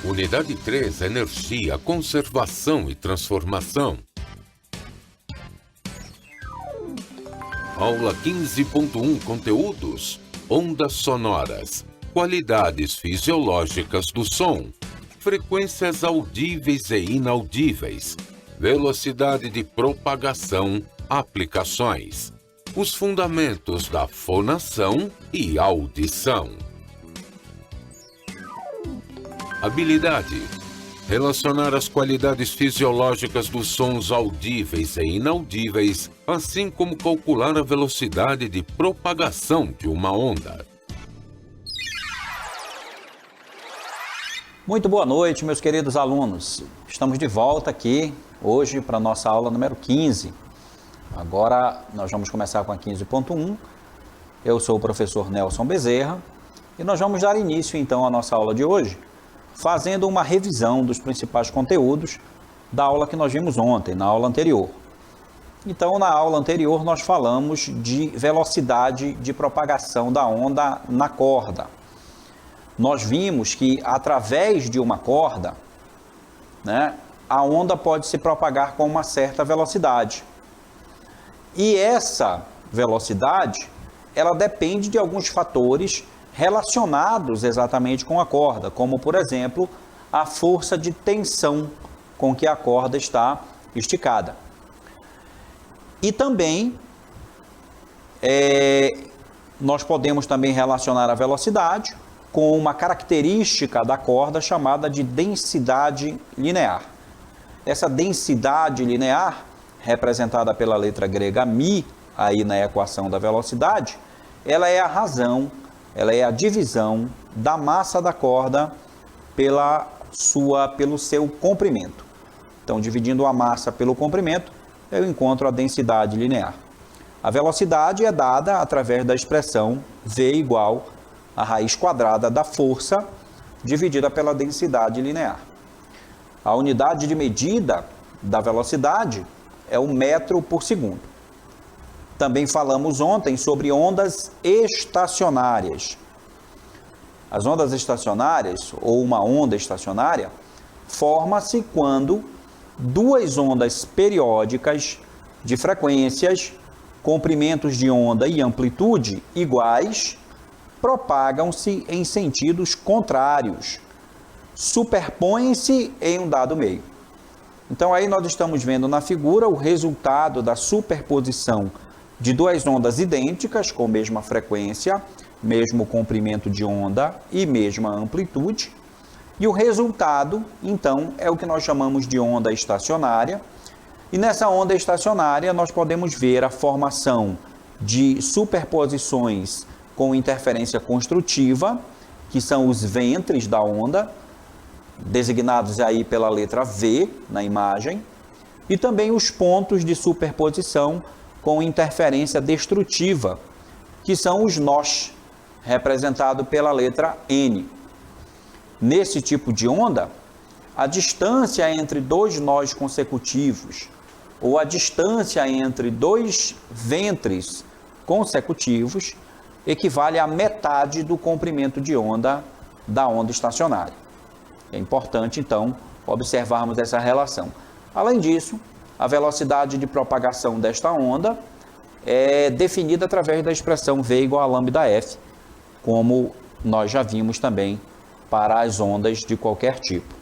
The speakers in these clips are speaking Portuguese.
Unidade 3, Energia, Conservação e Transformação. Aula 15.1, Conteúdos: Ondas sonoras, qualidades fisiológicas do som, frequências audíveis e inaudíveis, velocidade de propagação, aplicações, os fundamentos da fonação e audição. Habilidade: relacionar as qualidades fisiológicas dos sons audíveis e inaudíveis, assim como calcular a velocidade de propagação de uma onda. Muito boa noite, meus queridos alunos. Estamos de volta aqui hoje para a nossa aula número 15. Agora nós vamos começar com a 15.1. Eu sou o professor Nelson Bezerra e nós vamos dar início então à nossa aula de hoje, fazendo uma revisão dos principais conteúdos da aula que nós vimos ontem, na aula anterior. Então, na aula anterior, nós falamos de velocidade de propagação da onda na corda. Nós vimos que, através de uma corda, a onda pode se propagar com uma certa velocidade. E essa velocidade, ela depende de alguns fatores relacionados exatamente com a corda, como, por exemplo, a força de tensão com que a corda está esticada. E também, nós podemos também relacionar a velocidade com uma característica da corda chamada de densidade linear. Essa densidade linear, representada pela letra grega μ, aí na equação da velocidade, ela é a razão, ela é a divisão da massa da corda pelo seu comprimento. Então, dividindo a massa pelo comprimento, eu encontro a densidade linear. A velocidade é dada através da expressão V igual a raiz quadrada da força dividida pela densidade linear. A unidade de medida da velocidade é o metro por segundo. Também falamos ontem sobre ondas estacionárias. As ondas estacionárias, ou uma onda estacionária, forma-se quando duas ondas periódicas de frequências, comprimentos de onda e amplitude iguais propagam-se em sentidos contrários, superpõem-se em um dado meio. Então aí nós estamos vendo na figura o resultado da superposição de duas ondas idênticas com mesma frequência, mesmo comprimento de onda e mesma amplitude. E o resultado, então, é o que nós chamamos de onda estacionária. E nessa onda estacionária nós podemos ver a formação de superposições com interferência construtiva, que são os ventres da onda, designados aí pela letra V na imagem, e também os pontos de superposição com interferência destrutiva, que são os nós, representado pela letra N. Nesse tipo de onda, a distância entre dois nós consecutivos ou a distância entre dois ventres consecutivos equivale à metade do comprimento de onda da onda estacionária. É importante, então, observarmos essa relação. Além disso, a velocidade de propagação desta onda é definida através da expressão V igual a lambda F, como nós já vimos também para as ondas de qualquer tipo.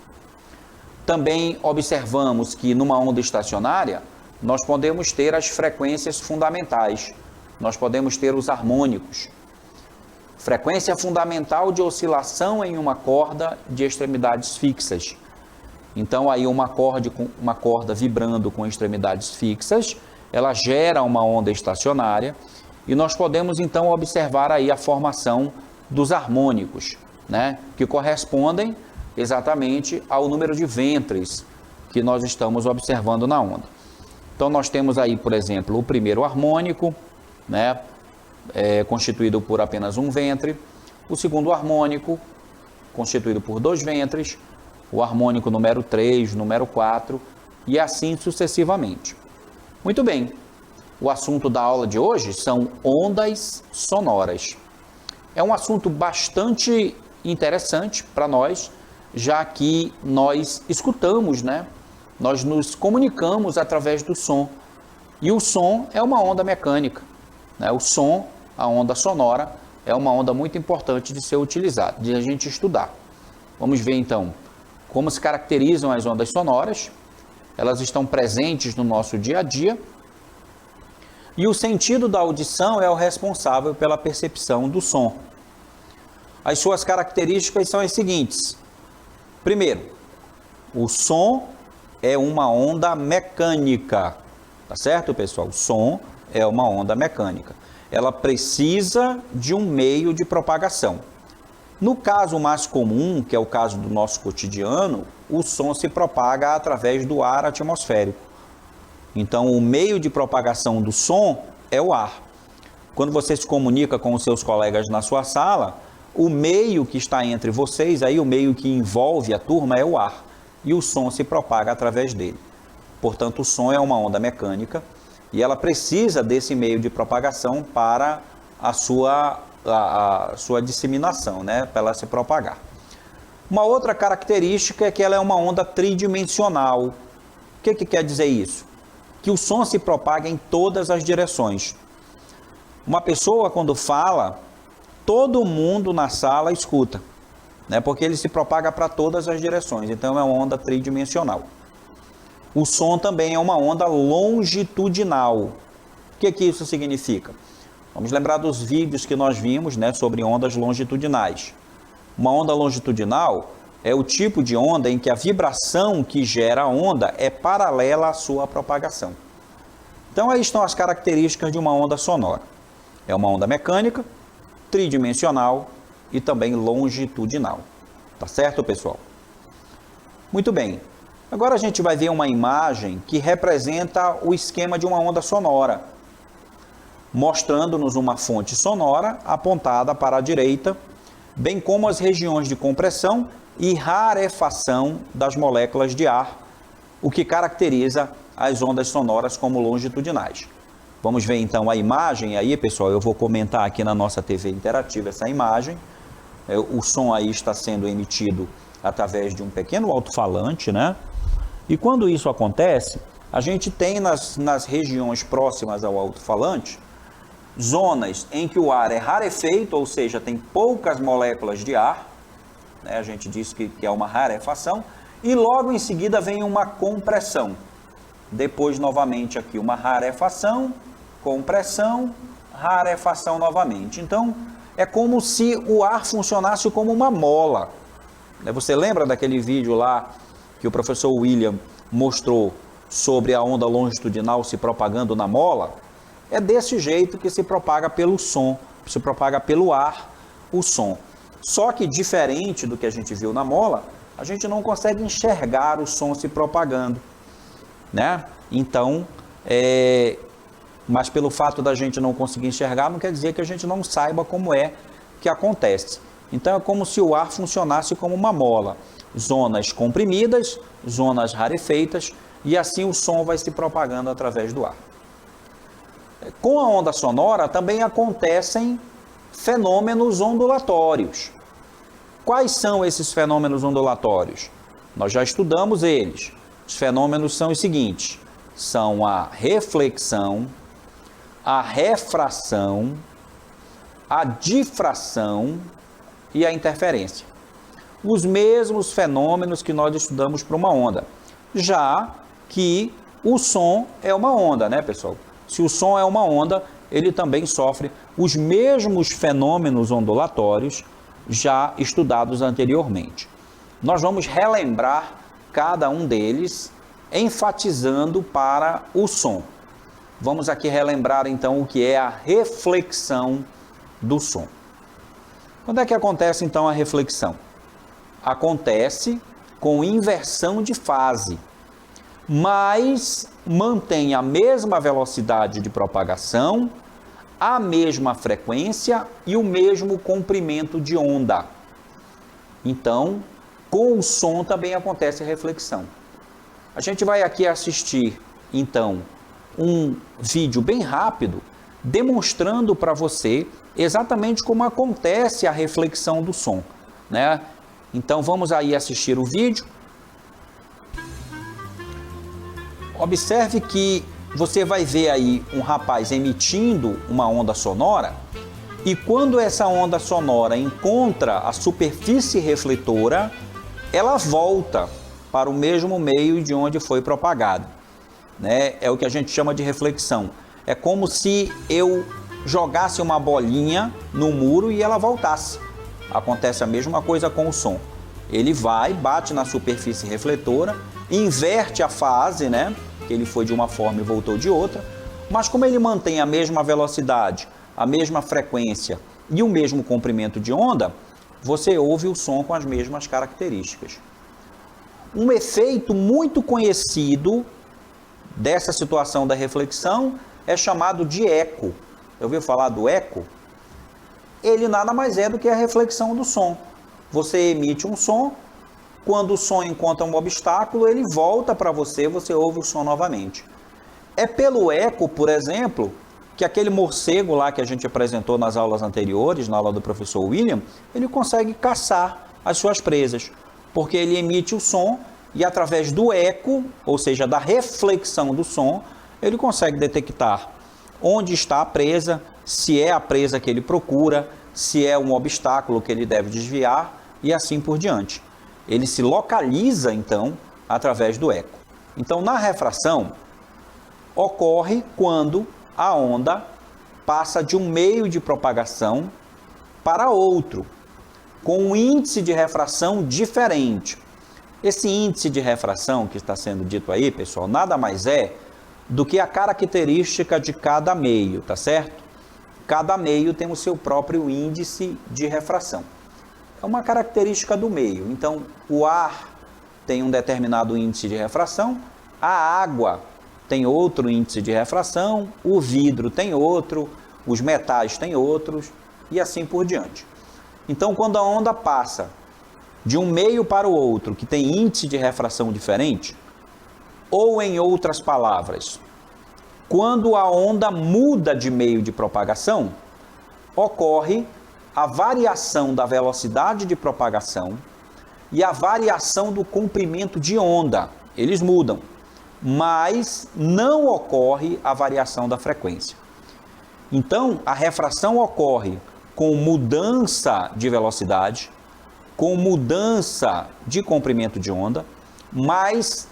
Também observamos que numa onda estacionária, nós podemos ter as frequências fundamentais, nós podemos ter os harmônicos. Frequência fundamental de oscilação em uma corda de extremidades fixas. Então, aí uma corda vibrando com extremidades fixas, ela gera uma onda estacionária e nós podemos, então, observar aí a formação dos harmônicos, que correspondem exatamente ao número de ventres que nós estamos observando na onda. Então, nós temos aí, por exemplo, o primeiro harmônico, constituído por apenas um ventre, o segundo harmônico, constituído por dois ventres, o harmônico número 3, número 4 e assim sucessivamente. Muito bem, o assunto da aula de hoje são ondas sonoras. É um assunto bastante interessante para nós, já que nós escutamos, né? Nós nos comunicamos através do som. E o som é uma onda mecânica, né? O som, a onda sonora, é uma onda muito importante de ser utilizada, de a gente estudar. Vamos ver então como se caracterizam as ondas sonoras. Elas estão presentes no nosso dia a dia. E o sentido da audição é o responsável pela percepção do som. As suas características são as seguintes. Primeiro, o som é uma onda mecânica, tá certo, pessoal? O som é uma onda mecânica. Ela precisa de um meio de propagação. No caso mais comum, que é o caso do nosso cotidiano, o som se propaga através do ar atmosférico. Então, o meio de propagação do som é o ar. Quando você se comunica com os seus colegas na sua sala, o meio que está entre vocês, aí o meio que envolve a turma é o ar. E o som se propaga através dele. Portanto, o som é uma onda mecânica e ela precisa desse meio de propagação para a sua disseminação, né? Para ela se propagar. Uma outra característica é que ela é uma onda tridimensional. O que quer dizer isso? Que o som se propaga em todas as direções. Uma pessoa, quando fala, todo mundo na sala escuta, né? Porque ele se propaga para todas as direções. Então, é uma onda tridimensional. O som também é uma onda longitudinal. O que isso significa? Vamos lembrar dos vídeos que nós vimos, né, sobre ondas longitudinais. Uma onda longitudinal é o tipo de onda em que a vibração que gera a onda é paralela à sua propagação. Então, aí estão as características de uma onda sonora. É uma onda mecânica, tridimensional e também longitudinal. Tá certo, pessoal? Muito bem. Agora a gente vai ver uma imagem que representa o esquema de uma onda sonora, mostrando-nos uma fonte sonora apontada para a direita, bem como as regiões de compressão e rarefação das moléculas de ar, o que caracteriza as ondas sonoras como longitudinais. Vamos ver então a imagem aí, pessoal. Eu vou comentar aqui na nossa TV interativa essa imagem. O som aí está sendo emitido através de um pequeno alto-falante, né? E quando isso acontece, a gente tem nas regiões próximas ao alto-falante zonas em que o ar é rarefeito, ou seja, tem poucas moléculas de ar, né? A gente diz que é uma rarefação, e logo em seguida vem uma compressão. Depois, novamente, aqui uma rarefação, compressão, rarefação novamente. Então, é como se o ar funcionasse como uma mola. Você lembra daquele vídeo lá que o professor William mostrou sobre a onda longitudinal se propagando na mola? É desse jeito que se propaga pelo som, se propaga pelo ar o som. Só que diferente do que a gente viu na mola, a gente não consegue enxergar o som se propagando, né? Então, mas pelo fato da gente não conseguir enxergar, não quer dizer que a gente não saiba como é que acontece. Então, é como se o ar funcionasse como uma mola. Zonas comprimidas, zonas rarefeitas, e assim o som vai se propagando através do ar. Com a onda sonora também acontecem fenômenos ondulatórios. Quais são esses fenômenos ondulatórios? Nós já estudamos eles. Os fenômenos são os seguintes: são a reflexão, a refração, a difração e a interferência. Os mesmos fenômenos que nós estudamos para uma onda, já que o som é uma onda, né, pessoal? Se o som é uma onda, ele também sofre os mesmos fenômenos ondulatórios já estudados anteriormente. Nós vamos relembrar cada um deles, enfatizando para o som. Vamos aqui relembrar então o que é a reflexão do som. Quando é que acontece então a reflexão? Acontece com inversão de fase, mas mantém a mesma velocidade de propagação, a mesma frequência e o mesmo comprimento de onda. Então, com o som também acontece a reflexão. A gente vai aqui assistir, então, um vídeo bem rápido, demonstrando para você exatamente como acontece a reflexão do som, né? Então vamos aí assistir o vídeo. Observe que você vai ver aí um rapaz emitindo uma onda sonora, e quando essa onda sonora encontra a superfície refletora, ela volta para o mesmo meio de onde foi propagado, né? É o que a gente chama de reflexão. É como se eu jogasse uma bolinha no muro e ela voltasse. Acontece a mesma coisa com o som. Ele vai, bate na superfície refletora, inverte a fase, né? Que ele foi de uma forma e voltou de outra, mas como ele mantém a mesma velocidade, a mesma frequência e o mesmo comprimento de onda, você ouve o som com as mesmas características. Um efeito muito conhecido dessa situação da reflexão é chamado de eco. Já ouviu falar do eco? Ele nada mais é do que a reflexão do som. Você emite um som, quando o som encontra um obstáculo, ele volta para você, você ouve o som novamente. É pelo eco, por exemplo, que aquele morcego lá que a gente apresentou nas aulas anteriores, na aula do professor William, ele consegue caçar as suas presas, porque ele emite o som e através do eco, ou seja, da reflexão do som, ele consegue detectar onde está a presa, se é a presa que ele procura, se é um obstáculo que ele deve desviar e assim por diante. Ele se localiza, então, através do eco. Então, na refração, ocorre quando a onda passa de um meio de propagação para outro, com um índice de refração diferente. Esse índice de refração que está sendo dito aí, pessoal, nada mais é do que a característica de cada meio, tá certo? Cada meio tem o seu próprio índice de refração. É uma característica do meio. Então, o ar tem um determinado índice de refração, a água tem outro índice de refração, o vidro tem outro, os metais têm outros e assim por diante. Então, quando a onda passa de um meio para o outro, que tem índice de refração diferente, ou em outras palavras, quando a onda muda de meio de propagação, ocorre a variação da velocidade de propagação e a variação do comprimento de onda. Eles mudam, mas não ocorre a variação da frequência. Então, a refração ocorre com mudança de velocidade, com mudança de comprimento de onda, mas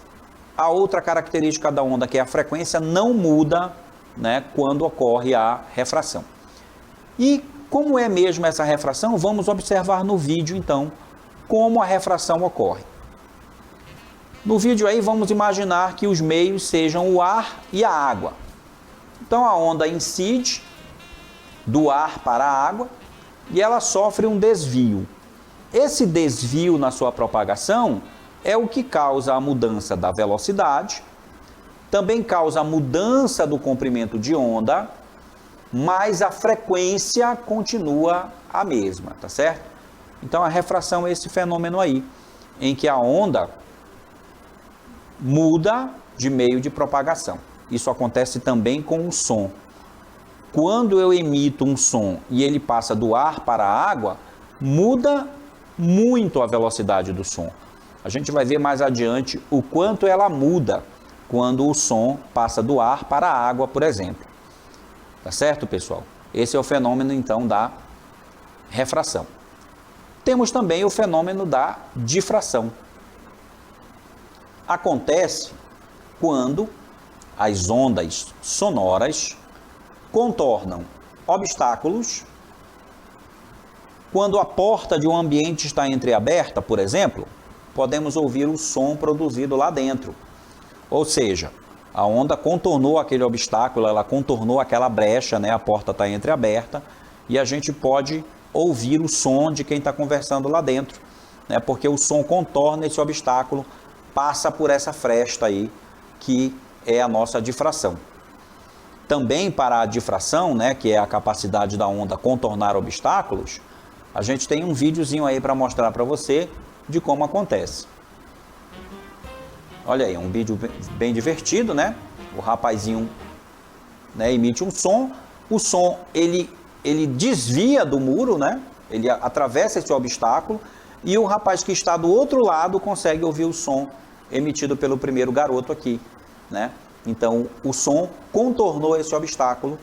a outra característica da onda, que é a frequência, não muda, né, quando ocorre a refração. E como é mesmo essa refração? Vamos observar no vídeo, então, como a refração ocorre. No vídeo aí, vamos imaginar que os meios sejam o ar e a água. Então, a onda incide do ar para a água e ela sofre um desvio. Esse desvio na sua propagação é o que causa a mudança da velocidade, também causa a mudança do comprimento de onda, mas a frequência continua a mesma, tá certo? Então, a refração é esse fenômeno aí, em que a onda muda de meio de propagação. Isso acontece também com o som. Quando eu emito um som e ele passa do ar para a água, muda muito a velocidade do som. A gente vai ver mais adiante o quanto ela muda quando o som passa do ar para a água, por exemplo. Tá certo, pessoal? Esse é o fenômeno, então, da refração. Temos também o fenômeno da difração. Acontece quando as ondas sonoras contornam obstáculos, quando a porta de um ambiente está entreaberta, por exemplo, podemos ouvir o som produzido lá dentro. Ou seja, a onda contornou aquele obstáculo, ela contornou aquela brecha, né? A porta está entreaberta e a gente pode ouvir o som de quem está conversando lá dentro, né? Porque o som contorna esse obstáculo, passa por essa fresta aí, que é a nossa difração. Também para a difração, né, que é a capacidade da onda contornar obstáculos, a gente tem um videozinho aí para mostrar para você de como acontece. Olha aí, um vídeo bem divertido, né? O rapazinho, né, emite um som, o som ele desvia do muro, né? Ele atravessa esse obstáculo, e o rapaz que está do outro lado consegue ouvir o som emitido pelo primeiro garoto aqui, né? Então, o som contornou esse obstáculo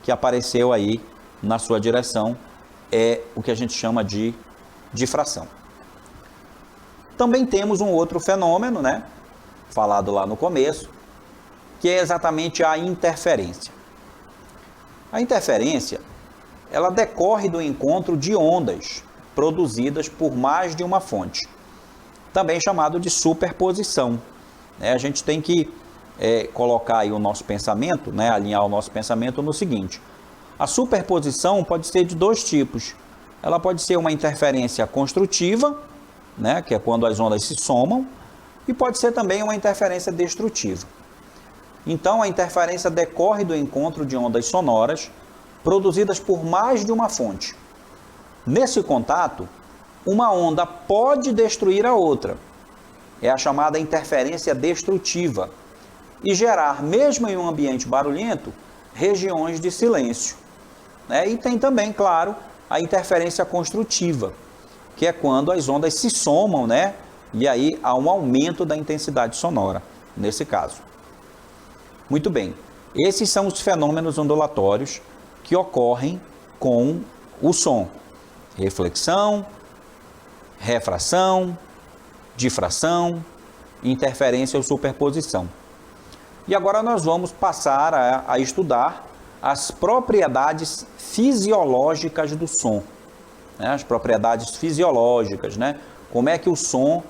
que apareceu aí na sua direção, é o que a gente chama de difração. Também temos um outro fenômeno, né? Falado lá no começo, que é exatamente a interferência. A interferência, ela decorre do encontro de ondas produzidas por mais de uma fonte, também chamado de superposição. A gente tem que colocar aí o nosso pensamento, né, alinhar o nosso pensamento no seguinte: a superposição pode ser de dois tipos. Ela pode ser uma interferência construtiva, né, que é quando as ondas se somam, e pode ser também uma interferência destrutiva. Então, a interferência decorre do encontro de ondas sonoras produzidas por mais de uma fonte. Nesse contato, uma onda pode destruir a outra. É a chamada interferência destrutiva e gerar, mesmo em um ambiente barulhento, regiões de silêncio. E tem também, claro, a interferência construtiva, que é quando as ondas se somam, né? E aí há um aumento da intensidade sonora, nesse caso. Muito bem, esses são os fenômenos ondulatórios que ocorrem com o som: reflexão, refração, difração, interferência ou superposição. E agora nós vamos passar a estudar as propriedades fisiológicas do som, né? As propriedades fisiológicas, né? Como é que o som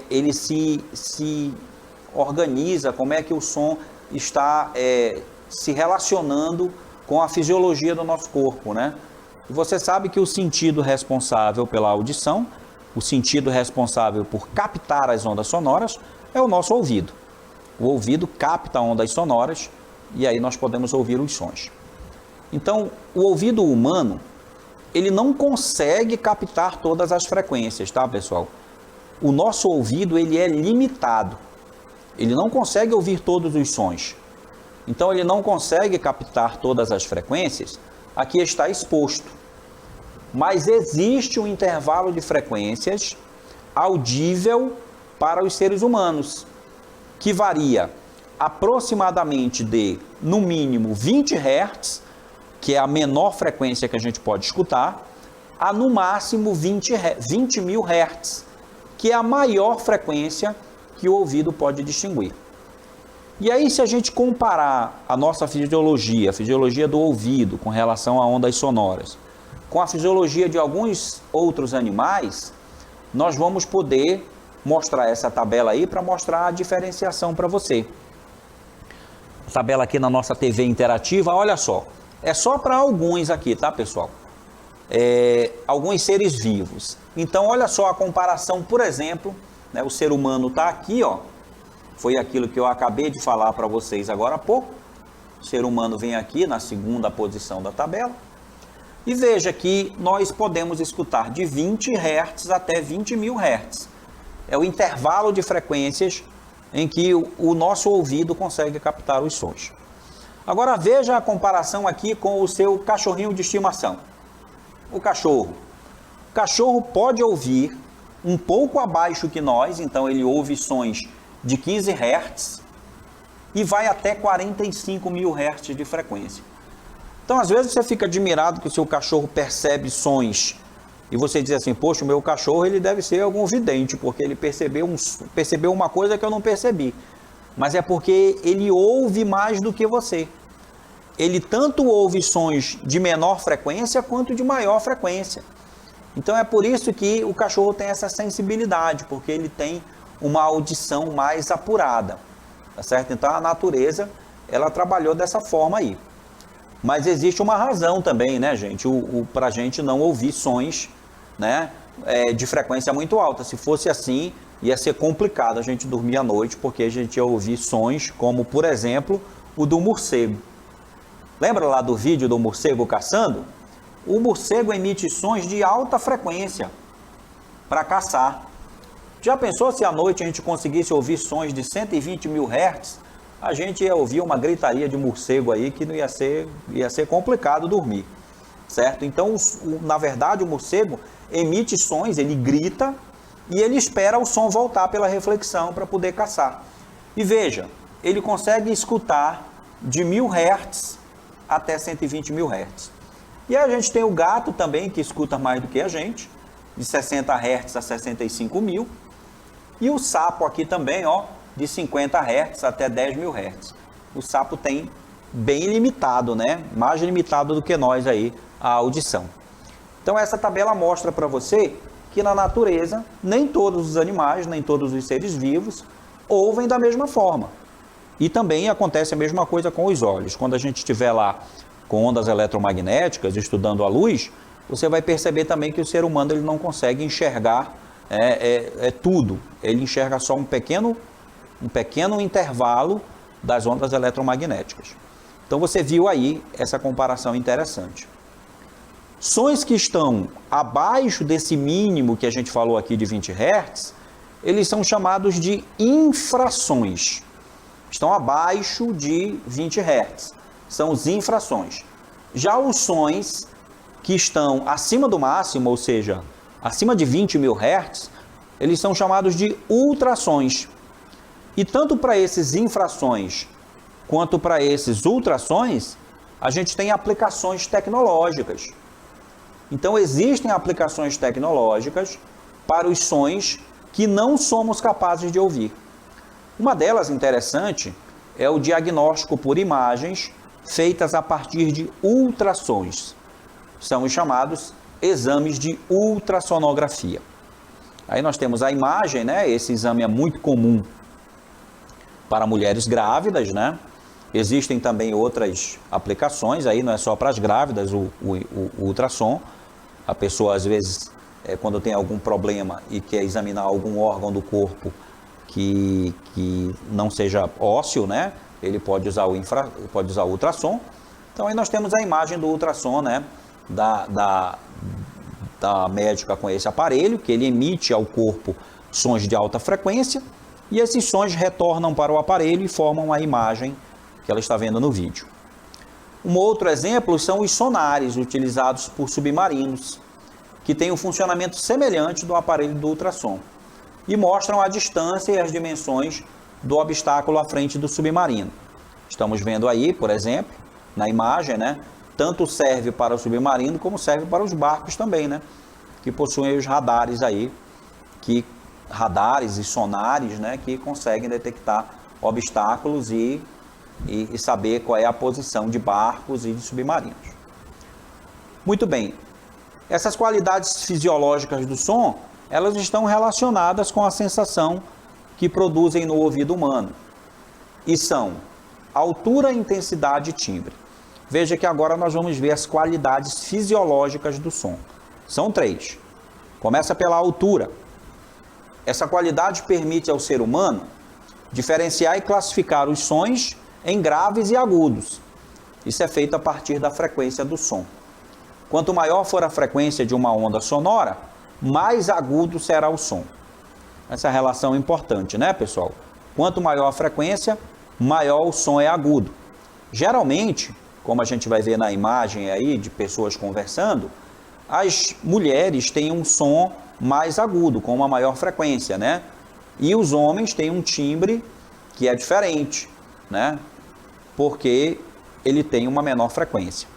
ele se organiza, como é que o som está se relacionando com a fisiologia do nosso corpo, né? E você sabe que o sentido responsável pela audição, o sentido responsável por captar as ondas sonoras, é o nosso ouvido. O ouvido capta ondas sonoras e aí nós podemos ouvir os sons. Então, o ouvido humano, ele não consegue captar todas as frequências, tá, pessoal? O nosso ouvido, ele é limitado. Ele não consegue ouvir todos os sons. Então, ele não consegue captar todas as frequências. Aqui está exposto. Mas existe um intervalo de frequências audível para os seres humanos, que varia aproximadamente de, no mínimo, 20 Hz, que é a menor frequência que a gente pode escutar, a no máximo 20 mil Hz, que é a maior frequência que o ouvido pode distinguir. E aí, se a gente comparar a nossa fisiologia, a fisiologia do ouvido com relação a ondas sonoras, com a fisiologia de alguns outros animais, nós vamos poder mostrar essa tabela aí para mostrar a diferenciação para você. A tabela aqui na nossa TV interativa, olha só, é só para alguns aqui, tá, pessoal? Alguns seres vivos. Então, olha só a comparação, por exemplo, né, o ser humano está aqui, ó, foi aquilo que eu acabei de falar para vocês agora há pouco. O ser humano vem aqui na segunda posição da tabela. E veja que nós podemos escutar de 20 Hz até 20 mil Hz. É o intervalo de frequências em que o nosso ouvido consegue captar os sons. Agora veja a comparação aqui com o seu cachorrinho de estimação. O cachorro. O cachorro pode ouvir um pouco abaixo que nós, então ele ouve sons de 15 Hz e vai até 45 mil Hz de frequência. Então, às vezes você fica admirado que o seu cachorro percebe sons e você diz assim: poxa, o meu cachorro ele deve ser algum vidente, porque ele percebeu uma coisa que eu não percebi. Mas é porque ele ouve mais do que você. Ele tanto ouve sons de menor frequência quanto de maior frequência. Então é por isso que o cachorro tem essa sensibilidade, porque ele tem uma audição mais apurada, tá certo? Então a natureza, ela trabalhou dessa forma aí. Mas existe uma razão também, né, gente? Para a gente não ouvir sons, né, de frequência muito alta. Se fosse assim, ia ser complicado a gente dormir à noite, porque a gente ia ouvir sons como, por exemplo, o do morcego. Lembra lá do vídeo do morcego caçando? O morcego emite sons de alta frequência para caçar. Já pensou se à noite a gente conseguisse ouvir sons de 120 mil Hz? A gente ia ouvir uma gritaria de morcego aí que não ia ser complicado dormir. certo? Então, na verdade, o morcego emite sons, ele grita e ele espera o som voltar pela reflexão para poder caçar. E veja, ele consegue escutar de 1000 Hz até 120 mil Hz. E aí a gente tem o gato também, que escuta mais do que a gente, de 60 Hz a 65 mil. E o sapo aqui também, ó, de 50 Hz até 10 mil Hz. O sapo tem bem limitado, né? Mais limitado do que nós aí, a audição. Então essa tabela mostra para você que na natureza, nem todos os animais, nem todos os seres vivos ouvem da mesma forma. E também acontece a mesma coisa com os olhos. Quando a gente estiver lá com ondas eletromagnéticas, estudando a luz, você vai perceber também que o ser humano ele não consegue enxergar tudo. Ele enxerga só um pequeno intervalo das ondas eletromagnéticas. Então você viu aí essa comparação interessante. Sons que estão abaixo desse mínimo que a gente falou aqui de 20 Hz, eles são chamados de infrações. Estão abaixo de 20 Hz. São os infrações. Já os sons que estão acima do máximo, ou seja, acima de 20 mil Hz, eles são chamados de ultrassons. E tanto para esses infrações quanto para esses ultrassons, a gente tem aplicações tecnológicas. Então existem aplicações tecnológicas para os sons que não somos capazes de ouvir. Uma delas interessante é o diagnóstico por imagens feitas a partir de ultrassons. São os chamados exames de ultrassonografia. Aí nós temos a imagem, né? Esse exame é muito comum para mulheres grávidas, né? Existem também outras aplicações, aí não é só para as grávidas o ultrassom. A pessoa, às vezes, quando tem algum problema e quer examinar algum órgão do corpo que não seja ósseo, né? Ele pode usar o ultrassom. Então, aí nós temos a imagem do ultrassom, né? Da médica com esse aparelho, que ele emite ao corpo sons de alta frequência, e esses sons retornam para o aparelho e formam a imagem que ela está vendo no vídeo. Um outro exemplo são os sonares utilizados por submarinos, que têm um funcionamento semelhante do aparelho do ultrassom, e mostram a distância e as dimensões do obstáculo à frente do submarino. Estamos vendo aí, por exemplo, na imagem, né? Tanto serve para o submarino como serve para os barcos também, né? Que possuem os radares aí, radares e sonares, né? Que conseguem detectar obstáculos e saber qual é a posição de barcos e de submarinos. Muito bem. Essas qualidades fisiológicas do som, elas estão relacionadas com a sensação que produzem no ouvido humano. E são altura, intensidade e timbre. Veja que agora nós vamos ver as qualidades fisiológicas do som. São 3. Começa pela altura. Essa qualidade permite ao ser humano diferenciar e classificar os sons em graves e agudos. Isso é feito a partir da frequência do som. Quanto maior for a frequência de uma onda sonora, mais agudo será o som. Essa relação é importante, né, pessoal? Quanto maior a frequência, maior o som é agudo. Geralmente, como a gente vai ver na imagem aí de pessoas conversando, as mulheres têm um som mais agudo, com uma maior frequência, né? E os homens têm um timbre que é diferente, né? Porque ele tem uma menor frequência.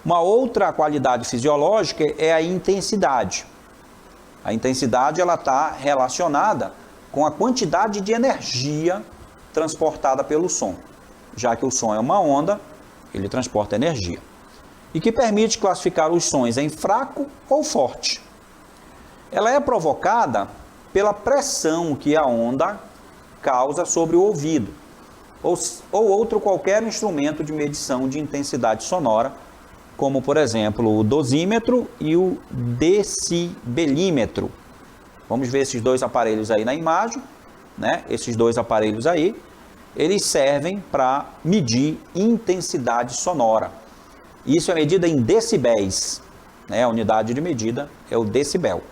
Uma outra qualidade fisiológica é a intensidade. A intensidade ela está relacionada com a quantidade de energia transportada pelo som. Já que o som é uma onda, ele transporta energia. E que permite classificar os sons em fraco ou forte. Ela é provocada pela pressão que a onda causa sobre o ouvido, ou outro qualquer instrumento de medição de intensidade sonora, como, por exemplo, o dosímetro e o decibelímetro. Vamos ver esses dois aparelhos aí na imagem, né? Esses dois aparelhos aí, eles servem para medir intensidade sonora. Isso é medida em decibéis, né? A unidade de medida é o decibel.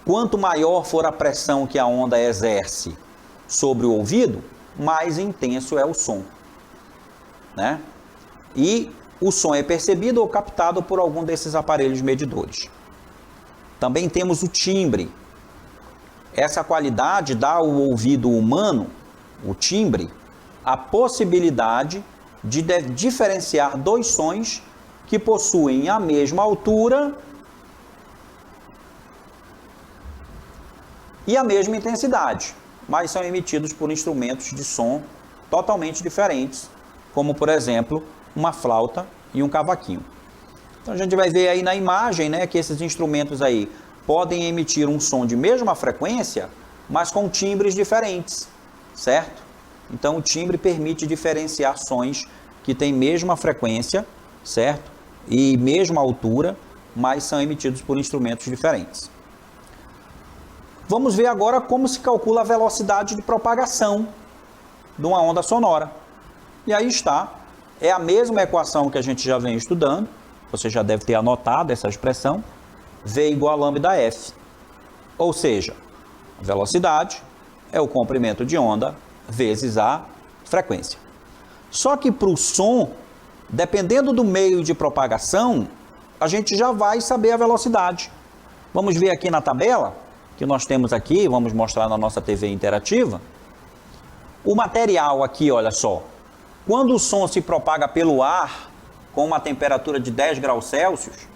Quanto maior for a pressão que a onda exerce sobre o ouvido, mais intenso é o som, né? E o som é percebido ou captado por algum desses aparelhos medidores. Também temos o timbre. Essa qualidade dá ao ouvido humano, o timbre, a possibilidade de diferenciar dois sons que possuem a mesma altura e a mesma intensidade, mas são emitidos por instrumentos de som totalmente diferentes, como, por exemplo, uma flauta e um cavaquinho. Então a gente vai ver aí na imagem, né, que esses instrumentos aí podem emitir um som de mesma frequência, mas com timbres diferentes, certo? Então o timbre permite diferenciar sons que têm mesma frequência, certo? E mesma altura, mas são emitidos por instrumentos diferentes. Vamos ver agora como se calcula a velocidade de propagação de uma onda sonora. E aí está, é a mesma equação que a gente já vem estudando, você já deve ter anotado essa expressão, V igual a lambda F. Ou seja, a velocidade é o comprimento de onda vezes a frequência. Só que para o som, dependendo do meio de propagação, a gente já vai saber a velocidade. Vamos ver aqui na tabela, que nós temos aqui, vamos mostrar na nossa TV interativa. O material aqui, olha só, quando o som se propaga pelo ar, com uma temperatura de 10 graus Celsius,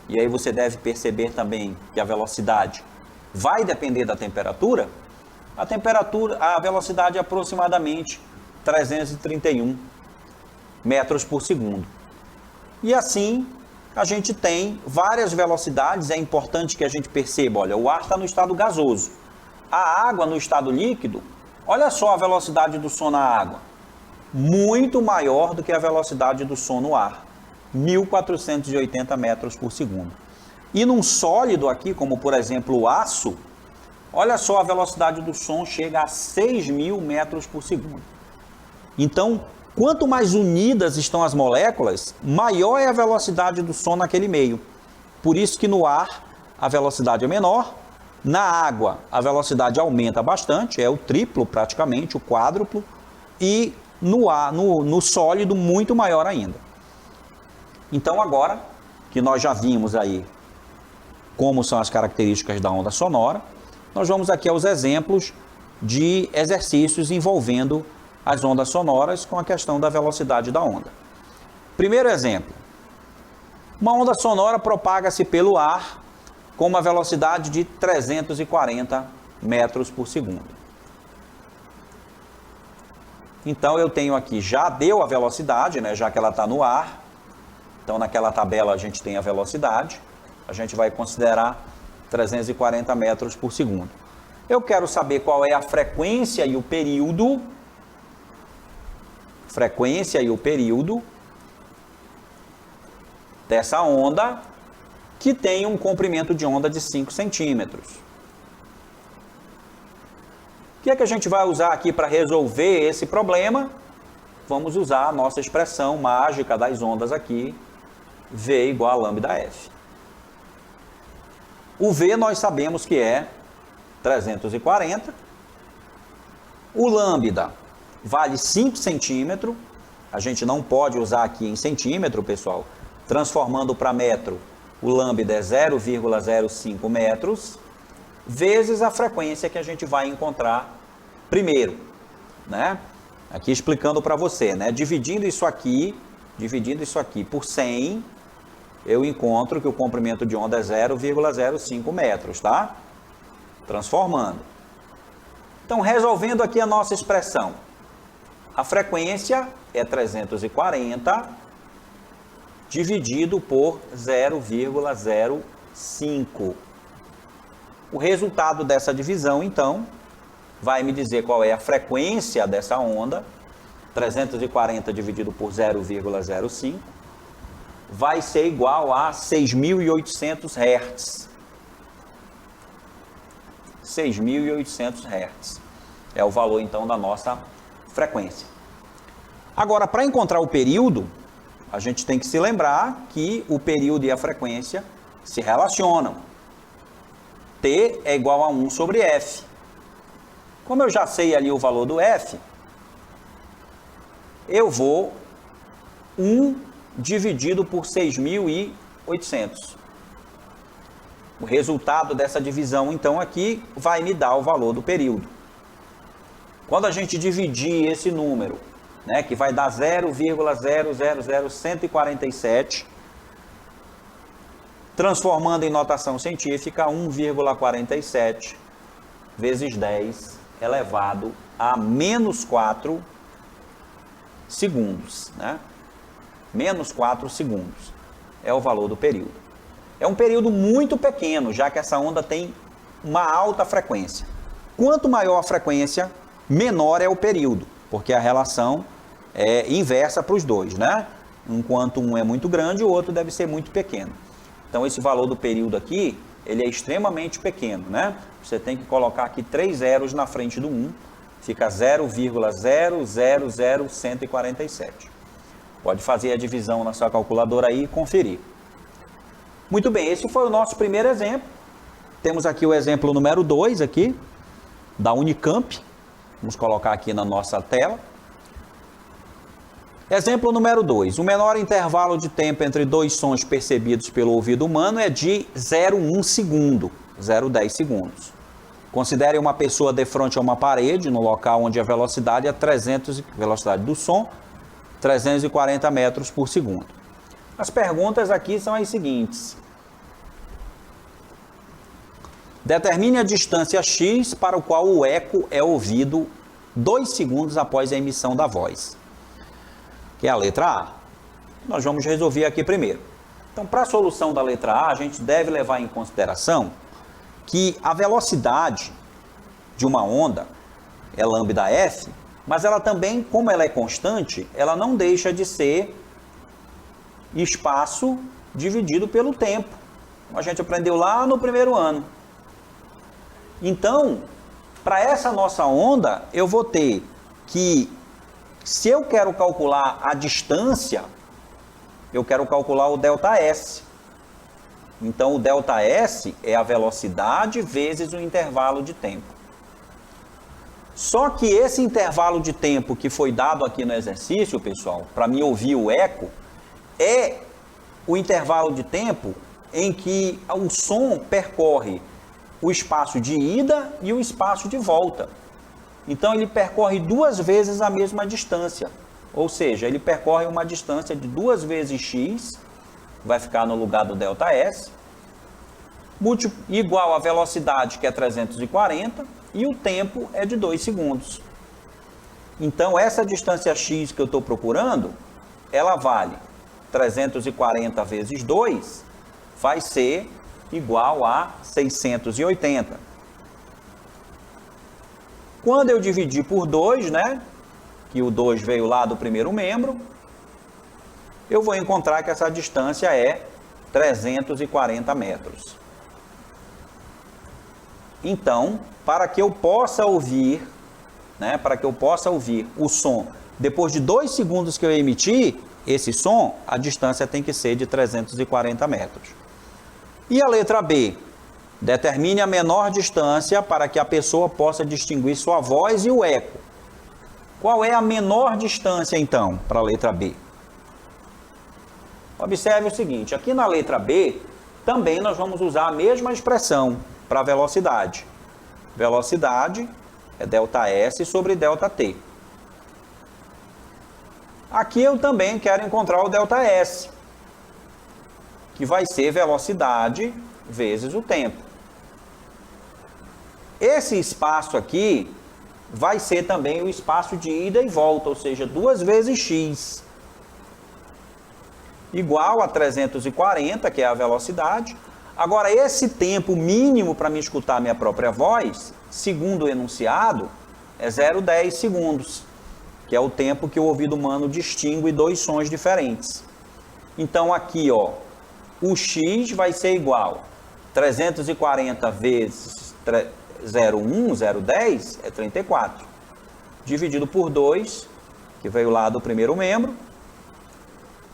e aí você deve perceber também que a velocidade vai depender da temperatura, a velocidade é aproximadamente 331 metros por segundo. E assim, a gente tem várias velocidades, é importante que a gente perceba, olha, o ar está no estado gasoso, a água no estado líquido, olha só a velocidade do som na água, muito maior do que a velocidade do som no ar, 1.480 metros por segundo. E num sólido aqui, como por exemplo o aço, olha só a velocidade do som chega a 6.000 metros por segundo. Então, quanto mais unidas estão as moléculas, maior é a velocidade do som naquele meio. Por isso que no ar a velocidade é menor, na água a velocidade aumenta bastante, é o triplo praticamente, o quádruplo, e no ar, no sólido muito maior ainda. Então agora que nós já vimos aí como são as características da onda sonora, nós vamos aqui aos exemplos de exercícios envolvendo as ondas sonoras com a questão da velocidade da onda. Primeiro exemplo, uma onda sonora propaga-se pelo ar com uma velocidade de 340 metros por segundo. Então eu tenho aqui, já deu a velocidade, né, já que ela está no ar, então naquela tabela a gente tem a velocidade, a gente vai considerar 340 metros por segundo. Eu quero saber qual é a frequência e o período dessa onda que tem um comprimento de onda de 5 centímetros. O que é que a gente vai usar aqui para resolver esse problema? Vamos usar a nossa expressão mágica das ondas aqui, V igual a lambda F. O V nós sabemos que é 340. O lambda vale 5 centímetros. A gente não pode usar aqui em centímetro, pessoal. Transformando para metro, o lambda é 0,05 metros, vezes a frequência que a gente vai encontrar primeiro, né? Aqui explicando para você, né? Dividindo isso aqui por 100, eu encontro que o comprimento de onda é 0,05 metros, tá? Transformando. Então, resolvendo aqui a nossa expressão, a frequência é 340 dividido por 0,05. O resultado dessa divisão, então, vai me dizer qual é a frequência dessa onda. 340 dividido por 0,05 vai ser igual a 6.800 Hz. 6.800 Hz é o valor, então, da nossa frequência. Agora, para encontrar o período, a gente tem que se lembrar que o período e a frequência se relacionam. T é igual a 1 sobre F. Como eu já sei ali o valor do F, eu vou 1 dividido por 6.800. O resultado dessa divisão, então, aqui vai me dar o valor do período. Quando a gente dividir esse número, né, que vai dar 0,000147, transformando em notação científica, 1,47 vezes 10 elevado a menos 4 segundos, né? Menos 4 segundos é o valor do período. É um período muito pequeno, já que essa onda tem uma alta frequência. Quanto maior a frequência, menor é o período, porque a relação é inversa para os dois, né? Enquanto um é muito grande, o outro deve ser muito pequeno. Então, esse valor do período aqui, ele é extremamente pequeno, né? Você tem que colocar aqui 3 zeros na frente do 1, fica 0,000147. Pode fazer a divisão na sua calculadora aí e conferir. Muito bem, esse foi o nosso primeiro exemplo. Temos aqui o exemplo número 2 aqui, da Unicamp. Vamos colocar aqui na nossa tela. Exemplo número 2. O menor intervalo de tempo entre dois sons percebidos pelo ouvido humano é de 0,1 segundo, 0,10 segundos. Considere uma pessoa de frente a uma parede, no local onde a velocidade é velocidade do som, 340 metros por segundo. As perguntas aqui são as seguintes. Determine a distância x para o qual o eco é ouvido 2 segundos após a emissão da voz, que é a letra A. Nós vamos resolver aqui primeiro. Então, para a solução da letra A, a gente deve levar em consideração que a velocidade de uma onda é lambda f, mas ela também, como ela é constante, ela não deixa de ser espaço dividido pelo tempo. A gente aprendeu lá no primeiro ano. Então, para essa nossa onda, eu vou ter que, se eu quero calcular a distância, eu quero calcular o ΔS. Então, o ΔS é a velocidade vezes o intervalo de tempo. Só que esse intervalo de tempo que foi dado aqui no exercício, pessoal, para mim ouvir o eco, é o intervalo de tempo em que o som percorre o espaço de ida e o espaço de volta. Então, ele percorre 2 vezes a mesma distância. Ou seja, ele percorre uma distância de 2 vezes x, vai ficar no lugar do ΔS, igual a velocidade, que é 340, e o tempo é de 2 segundos. Então, essa distância x que eu estou procurando, ela vale 340 vezes 2, vai ser igual a 680. Quando eu dividir por 2, né, que o 2 veio lá do primeiro membro, eu vou encontrar que essa distância é 340 metros. Então, para que eu possa ouvir, né, para que eu possa ouvir o som, depois de 2 segundos que eu emitir esse som, a distância tem que ser de 340 metros. E a letra B? Determine a menor distância para que a pessoa possa distinguir sua voz e o eco. Qual é a menor distância, então, para a letra B? Observe o seguinte, aqui na letra B, também nós vamos usar a mesma expressão para a velocidade. Velocidade é ΔS sobre ΔT. Aqui eu também quero encontrar o ΔS, que vai ser velocidade vezes o tempo. Esse espaço aqui vai ser também o espaço de ida e volta, ou seja, 2 vezes x, igual a 340, que é a velocidade. Agora, esse tempo mínimo para me escutar a minha própria voz, segundo o enunciado, é 0,10 segundos, que é o tempo que o ouvido humano distingue 2 sons diferentes. Então, aqui, ó, o x vai ser igual a 340 vezes 0,1, 0,10, é 34. Dividido por 2, que veio lá do primeiro membro.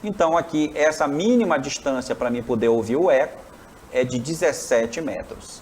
Então, aqui, essa mínima distância para mim poder ouvir o eco é de 17 metros.